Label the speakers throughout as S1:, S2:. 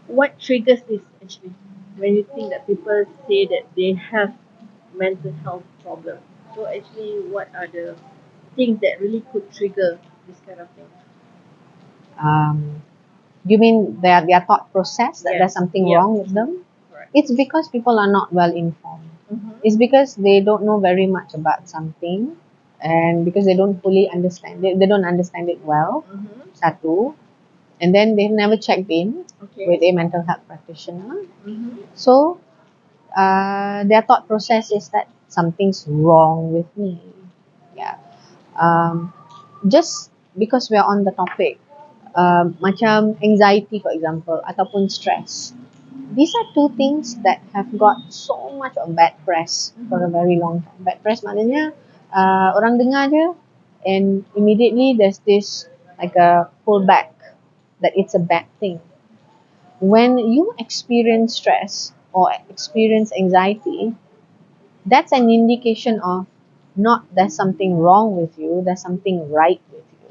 S1: what triggers this actually? When you think that people say that they have mental health problems. So actually, what are the things that really could trigger this kind of thing?
S2: Um, you mean their thought process that
S1: Yes.
S2: there's something
S1: Yep.
S2: wrong with them?
S1: Correct.
S2: It's because people are not well informed. It's because they don't know very much about something, and because they don't fully understand it, they don't understand it well. Satu, and then they've never checked in with
S1: Okay.
S2: a mental health practitioner.
S1: Mm-hmm.
S2: So their thought process is that something's wrong with me. Yeah. Um, just because we are on the topic, macam anxiety for example, ataupun stress. These are two things that have got so much of bad press for a very long time. Bad press maknanya orang dengar je, and immediately there's this like a pullback that it's a bad thing. When you experience stress or experience anxiety, that's an indication of not there's something wrong with you, there's something right with you.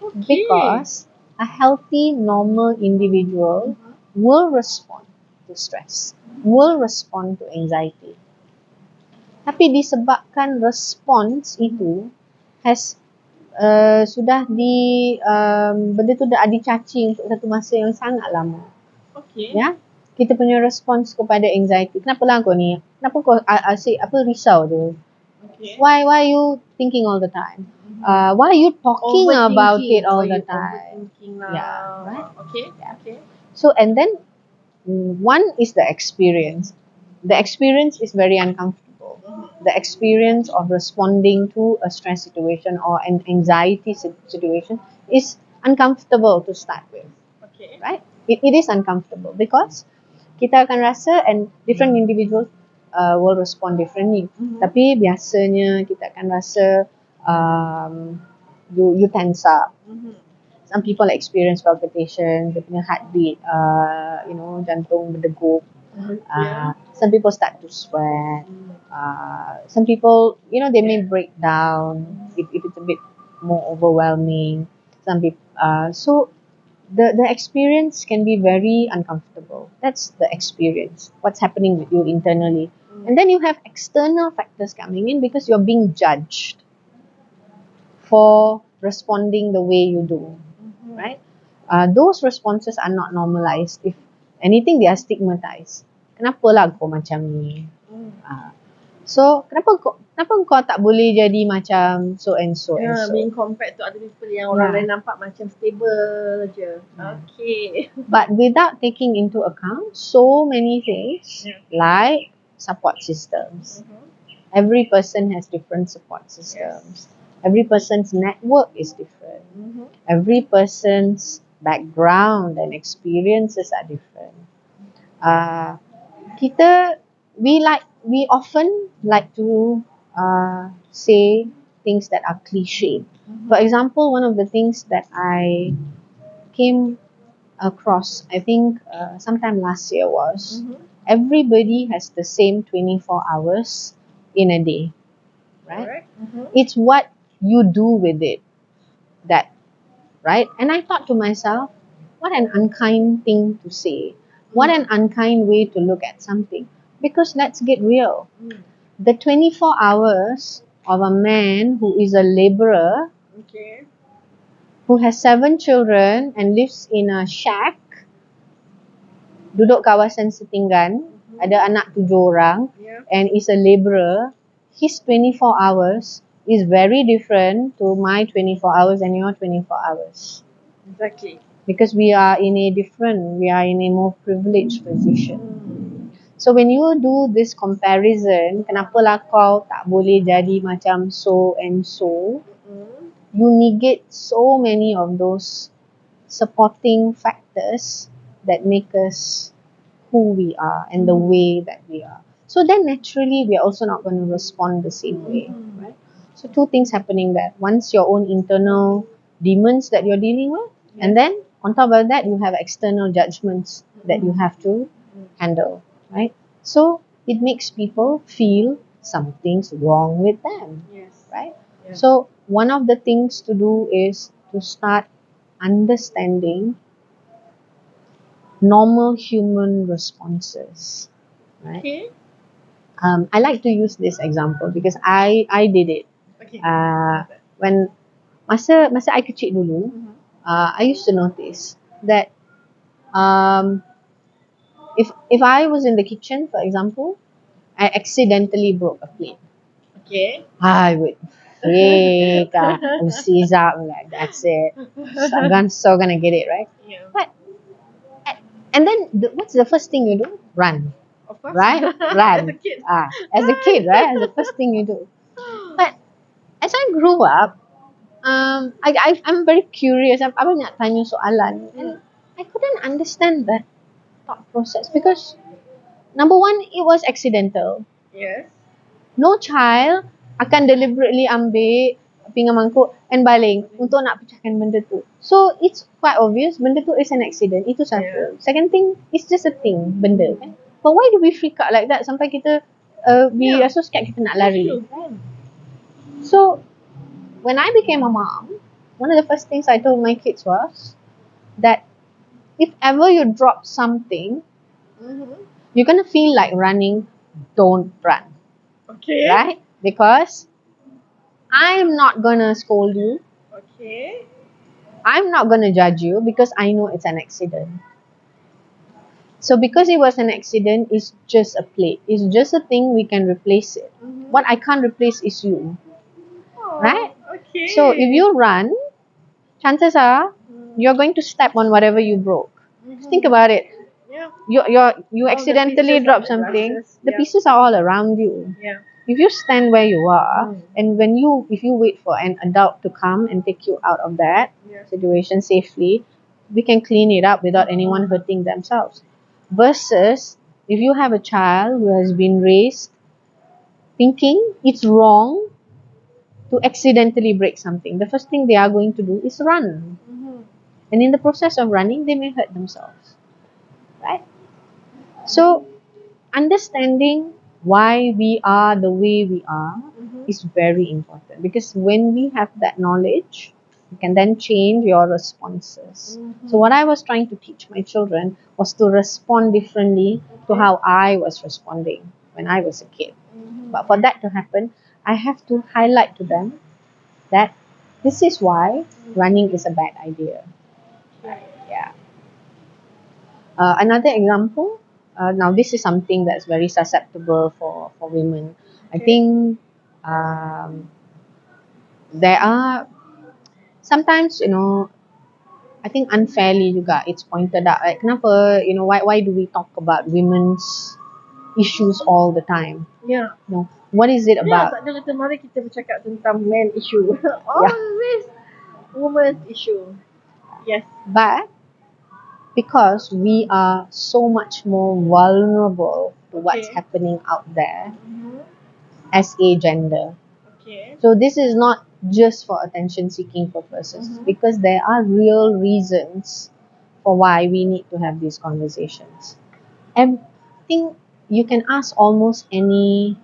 S1: Okay.
S2: Because a healthy, normal individual will respond to stress, will respond to anxiety. Tapi disebabkan respons itu has sudah benda tu dah dicaci untuk satu masa yang sangat lama.
S1: Okay.
S2: Ya, kita punya respons kepada anxiety. Kenapa lah kau ni? Kenapa kau asyik risau tu?
S1: Okay.
S2: Why you thinking all the time? Why are you talking about it all the time? Yeah, right.
S1: Okay.
S2: Yeah.
S1: Okay.
S2: So and then one is the experience. The experience is very uncomfortable. The experience of responding to a stress situation or an anxiety situation is uncomfortable to start with,
S1: Okay.
S2: right? It is uncomfortable because kita akan rasa, and different individuals will respond differently. Tapi biasanya kita akan rasa you tense up. Some people experience palpitation, dia punya heartbeat, jantung berdegup. Some people start to sweat. Some people, they may break down if it's a bit more overwhelming. Some people, so the experience can be very uncomfortable. That's the experience. What's happening with you internally. And then you have external factors coming in because you're being judged for responding the way you do, right? Those responses are not normalized. If anything, they are stigmatized. Kenapa lah kau macam ni? So kenapa kau tak boleh jadi macam so and so and so?
S1: Being compared to other people yang orang lain nampak macam stable je. Okay.
S2: But without taking into account so many things like support systems. Every person has different support systems. Every person's network is different. Every person's background and experiences are different. We often like to say things that are cliche. For example, one of the things that I came across, I think sometime last year was, everybody has the same 24 hours in a day, right? It's what you do with it, that, right? And I thought to myself, what an unkind thing to say. What an unkind way to look at something. Because let's get real. The 24 hours of a man who is a laborer, who has 7 children and lives in a shack, duduk kawasan Setinggan, ada anak 7 orang, and is a laborer, his 24 hours is very different to my 24 hours and your 24 hours.
S1: Exactly.
S2: Because we are in a more privileged position. So when you do this comparison, kenapalah kau tak boleh jadi macam so and so, you negate so many of those supporting factors that make us who we are and the way that we are. So then naturally we are also not going to respond the same way, right? So two things happening there. Once your own internal demons that you're dealing with, and then on top of that you have external judgments that you have to handle, right? So it makes people feel something's wrong with them, right? So one of the things to do is to start understanding normal human responses, right?
S1: Okay.
S2: I like to use this example because I did it.
S1: Okay.
S2: When masa I kecil dulu, I used to notice that um, if I was in the kitchen, for example, I accidentally broke a plate.
S1: Okay.
S2: I would freak. I would seize up. I'm like, that's it. So so gonna get it right.
S1: Yeah.
S2: But and then what's the first thing you do? Run,
S1: Of course.
S2: right?
S1: As a
S2: Run.
S1: kid.
S2: As a kid, right? As the first thing you do. But as I grew up, I'm very curious. I banyak tanya soalan, and I couldn't understand that thought process because number one, it was accidental.
S1: Yes.
S2: No child akan deliberately ambil pinggan mangkuk and baling untuk nak pecahkan benda tu. So it's quite obvious benda tu is an accident. Itu satu.
S1: Yeah.
S2: Second thing, it's just a thing, benda kan. But why do we freak out like that sampai kita we are so scared kita nak lari. So when I became a mom, one of the first things I told my kids was that if ever you drop something, you're gonna feel like running, don't run.
S1: Okay.
S2: Right? Because I'm not gonna scold you.
S1: Okay.
S2: I'm not gonna judge you because I know it's an accident. So because it was an accident, it's just a plate. It's just a thing we can replace it. What I can't replace is you. Right?
S1: Okay.
S2: So if you run, chances are you're going to step on whatever you broke. Think about it.
S1: Yeah.
S2: You
S1: All the
S2: accidentally
S1: pieces
S2: drop
S1: of the
S2: something.
S1: glasses,
S2: The
S1: yeah.
S2: pieces are all around you.
S1: Yeah.
S2: If you stand where you are, and if you wait for an adult to come and take you out of that situation safely, we can clean it up without anyone hurting themselves. Versus if you have a child who has been raised thinking it's wrong to accidentally break something, the first thing they are going to do is run. And in the process of running, they may hurt themselves. Right? So, understanding why we are the way we are is very important because when we have that knowledge, you can then change your responses. So, what I was trying to teach my children was to respond differently to how I was responding when I was a kid. But for that to happen, I have to highlight to them that this is why running is a bad idea. Yeah. Another example, now this is something that's very susceptible for women. I think there are sometimes, I think unfairly juga it's pointed out, like, kenapa, why do we talk about women's issues all the time?
S1: Yeah.
S2: What is it
S1: Ya,
S2: about?
S1: tak ada kata mari kita bercakap tentang man issue. Always woman's issue. Yes.
S2: But because we are so much more vulnerable to what's happening out there as a gender.
S1: Okay.
S2: So this is not just for attention seeking purposes because there are real reasons for why we need to have these conversations. And I think you can ask almost any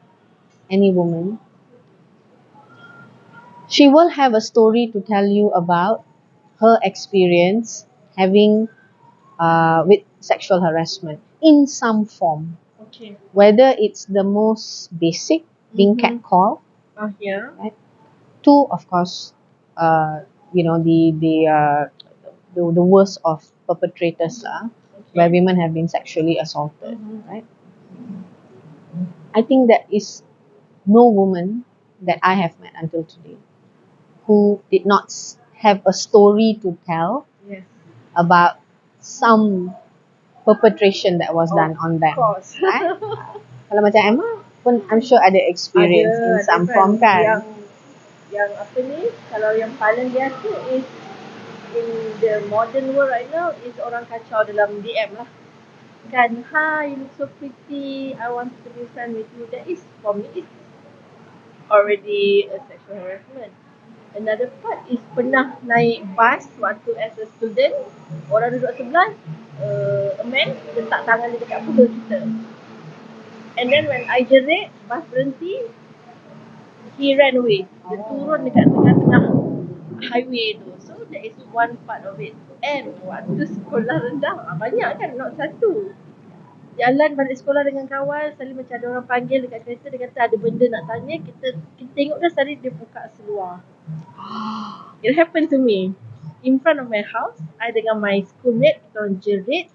S2: woman. She will have a story to tell you about her experience having with sexual harassment in some form.
S1: Okay.
S2: Whether it's the most basic, being catcalled,
S1: Yeah.
S2: right? To, of course, the worst of perpetrators where women have been sexually assaulted, right? I think there is no woman that I have met until today who did not have a story to tell about some perpetration that was done on them. Right? Kalau macam Emma pun I'm sure ada experience in some form kan.
S1: Yang apa ni, kalau yang paling biasa is in the modern world right now is orang kacau dalam DM lah. Kan, hi, you look so pretty, I want to be friend with you. That is, for me, it's already a sexual harassment. Another part is pernah naik bus waktu as a student, orang duduk sebelah, a man letak tangan dia dekat perut kita. And then when I jerit, bus berhenti, he ran away. Dia turun dekat tengah-tengah highway tu. So that is one part of it. And waktu sekolah rendah, banyak kan, not satu. Jalan balik sekolah dengan kawan, selalu macam ada orang panggil dekat kereta, dia kata ada benda nak tanya, kita tengok dah sekali dia buka seluar. It happened to me. In front of my house, I dengan my schoolmate, kita orang jerit,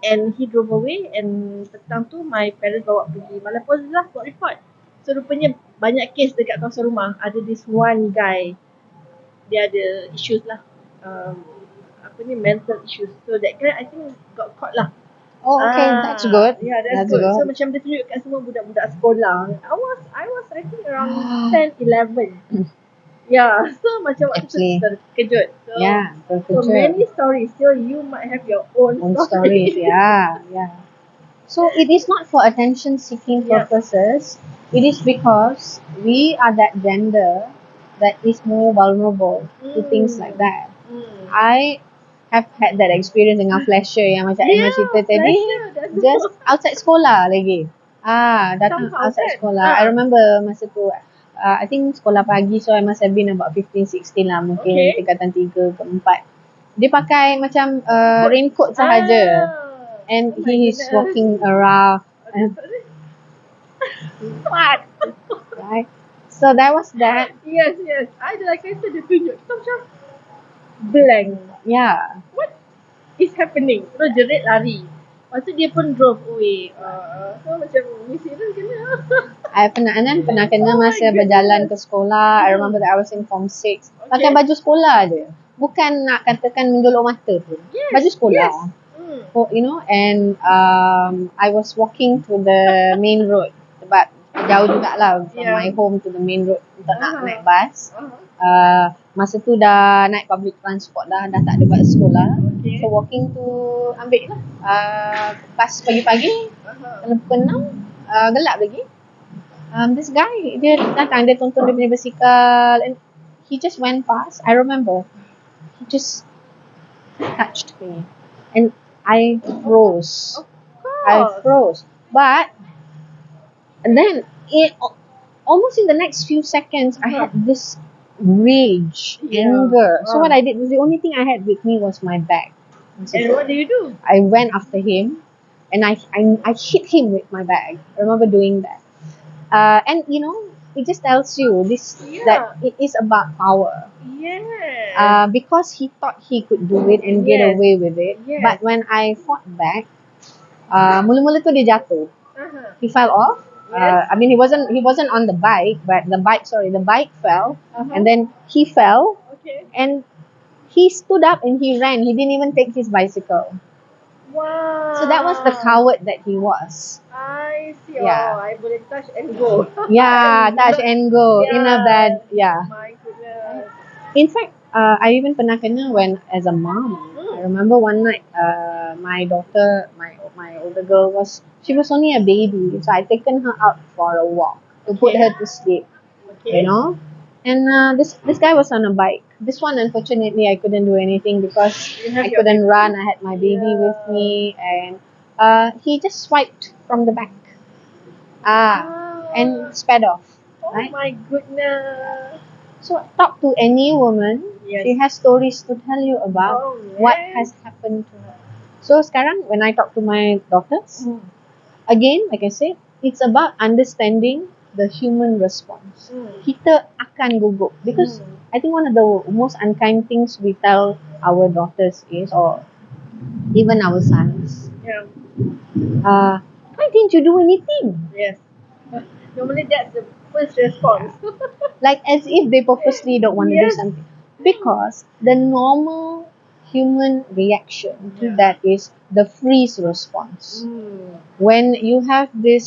S1: and he drove away, and petang tu my parents bawa pergi Malapos lah buat report. So rupanya banyak kes dekat kawasan rumah, ada this one guy, dia ada issues lah, mental issues. So that guy I think got caught lah.
S2: Oh, okay, that's good.
S1: Yeah, that's good. So macam dia tunjuk kat semua budak-budak sekolah. I was I think around 10, 11. Yeah, so macam waktu tu terkejut. So,
S2: yeah,
S1: terkejut. So many stories. So you might have your own
S2: stories. Yeah. So it is not for attention-seeking purposes. It is because we are that gender that is more vulnerable to things like that. I have had that experience dengan flasher yang macam Emma cerita tadi, just outside sekolah lagi. Datang outside sekolah. I remember masa tu, I think sekolah pagi, so I must have been about 15, 16 lah, mungkin tingkatan 3 ke 4. Dia pakai macam raincoat sahaja. And he is walking around.
S1: What?
S2: Right? So that was that.
S1: Yes. I like I said, dia tunjuk. Kita macam blank.
S2: Yeah.
S1: What is happening? Terus jerit lari. Lepas tu dia pun drove away. So macam ni serius kena.
S2: I pernah kena masa berjalan ke sekolah. I remember that I was in form 6. Pakai baju sekolah je. Bukan nak katakan menjolok mata pun. Baju sekolah. Oh, you know, and I was walking to the main road. Sebab jauh jugalah from my home to the main road untuk nak naik bus. Masa tu dah naik public transport dah tak ada bus sekolah. So walking to ambil lah bus pagi-pagi dalam pukul 6, gelap lagi. This guy, dia datang, dia tonton dia punya basikal, and he just went past. I remember he just touched me and I froze. But then almost in the next few seconds I had this rage, anger. So what I did was, the only thing I had with me was my bag.
S1: And what did you do?
S2: I went after him and I hit him with my bag. I remember doing that. And you know, it just tells you that it is about power. Because he thought he could do it and get away with it. But when I fought back, mula-mula tu dia jatuh. He fell off. I mean, he wasn't on the bike, but the bike fell, and then he fell, and he stood up and he ran. He didn't even take his bicycle.
S1: Wow.
S2: So that was the coward that he was.
S1: I see.
S2: Yeah.
S1: I boleh touch and go.
S2: Touch and go in a bad.
S1: My goodness.
S2: In fact, I even pernah kena when as a mom. I remember one night, my daughter, my older girl she was only a baby, so I taken her out for a walk to put her to sleep. You know, and this guy was on a bike. This one, unfortunately, I couldn't do anything because I couldn't run. I had my baby with me, and he just swiped from the back, and sped off. Right?
S1: Oh my goodness.
S2: So talk to any woman, she has stories to tell you about what has happened to her. So sekarang when I talk to my daughters, again, like I said, it's about understanding the human response. Kita akan gugup because I think one of the most unkind things we tell our daughters is, or even our sons, why didn't you do anything?
S1: Yes. Normally that's the first response.
S2: Like as if they purposely don't want to do something. Because the normal human reaction to that is the freeze response. When you have the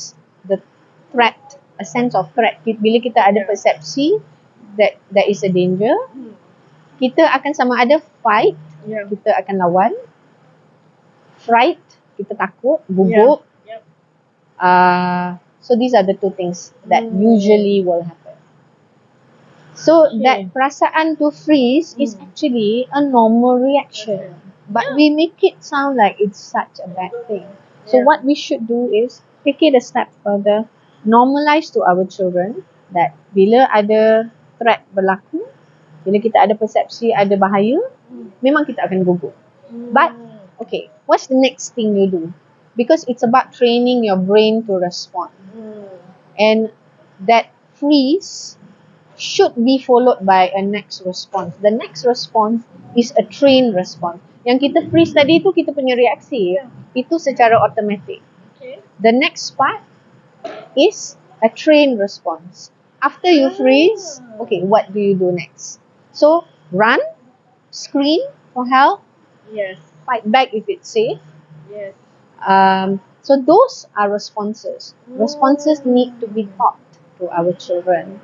S2: threat, a sense of threat, bila kita ada persepsi that there is a danger, kita akan sama ada fight, kita akan lawan, fright, kita takut, gugup. So these are the two things that usually will happen. So that perasaan to freeze is actually a normal reaction, but we make it sound like it's such a bad thing. So what we should do is take it a step further, normalize to our children that bila ada threat berlaku, bila kita ada persepsi ada bahaya, memang kita akan gugup. But okay, what's the next thing you do? Because it's about training your brain to respond. And that freeze should be followed by a next response. The next response is a trained response. Yang kita freeze tadi tu kita punya reaksi. Itu secara automatic. The next part is a trained response. After you freeze, okay, what do you do next? So, run, scream for help, fight back if it's safe. So those are responses. Responses need to be taught to our children.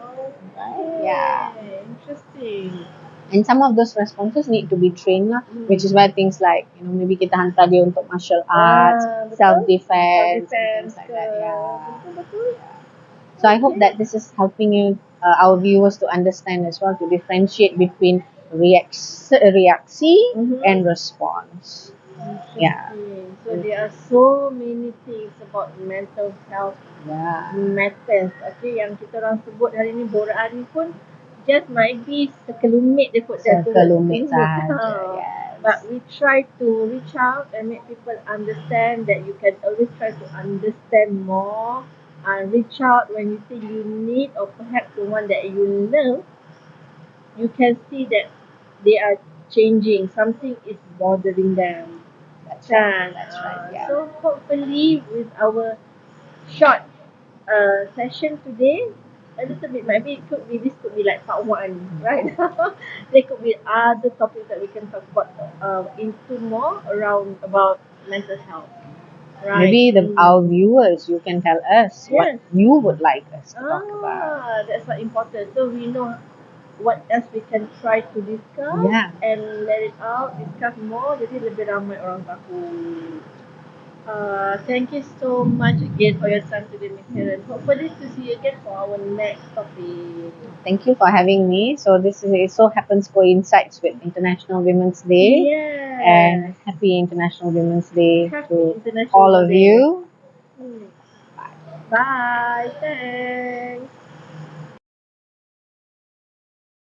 S2: Yeah.
S1: Interesting.
S2: And some of those responses need to be trained lah, which is why things like, you know, maybe kita hantar dia untuk martial arts, self-defense, and things like that.
S1: Betul.
S2: So I hope that this is helping you, our viewers, to understand as well, to differentiate between reaksi and response. Yeah.
S1: So there are so many things about mental health matters. Okay, yang kita orang sebut hari ni, borak hari pun just might be sekelumit je kot.
S2: Sekelumit saja. Yes.
S1: But we try to reach out and make people understand that you can always try to understand more and reach out when you think you need, or perhaps the one that you love, you can see that they are changing. Something is bothering them.
S2: That's right. Yeah.
S1: So hopefully with our short session today, a little bit, maybe this could be like part 1, right? There could be other topics that we can talk about into more around about mental health. Right.
S2: Maybe our viewers, you can tell us what you would like us to talk about.
S1: That's what important. So we know what else we can try to discuss and let it out, discuss more, jadi lebih ramai orang tahu. Thank you so much again for your time today, Ms. Heeran. Hopefully to see you again for our next topic.
S2: Thank you for having me. So this is, it so happens, coincides with International Women's Day. And happy International Women's Day to all of you.
S1: Bye. Thanks.